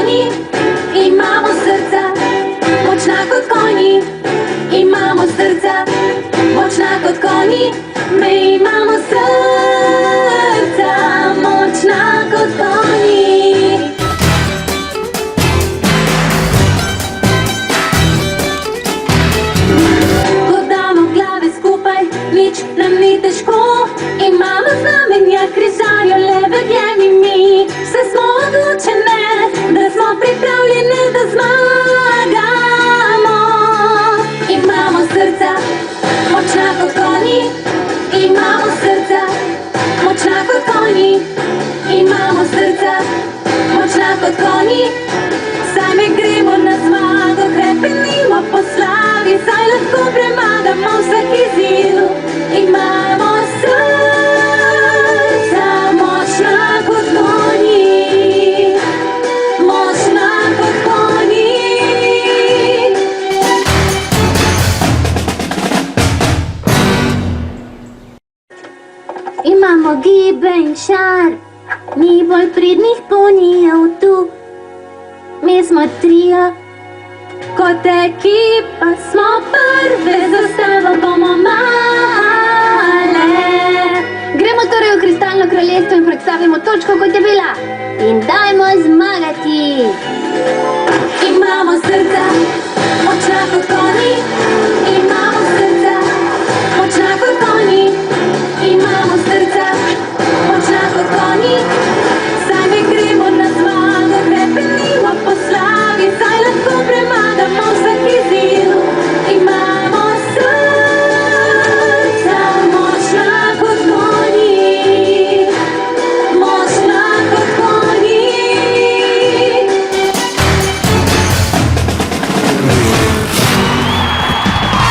konji, imamo srca, močna kot konji, imamo srca, močna kot konji, mi imamo srca, močna kot konji. Ko damo glave skupaj, nič nam ni težko, imamo znamenja, križajo leve dlani mi. Vse smo odločene, da smo pripravljene, da zmagamo. Imamo srca, močna kot konji, imamo srca, močna kot konji, imamo srca, močna kot konji. Sami gremo na zmago, hrepenimo po slavi, saj lahko premagamo vsak izziv. Imamo srca, močna kot konji, močna kot konji. Imamo gibe in šar, ni bolj pridnih konjev tu. Mi smo trio, kot ekipa smo prve, zastavo bomo male. Gremo torej v kristalno kraljestvo in predstavimo točko, kot je bila. In dajmo zmagati. Imamo srca, močna kot konji, imamo srca, močna kot konji.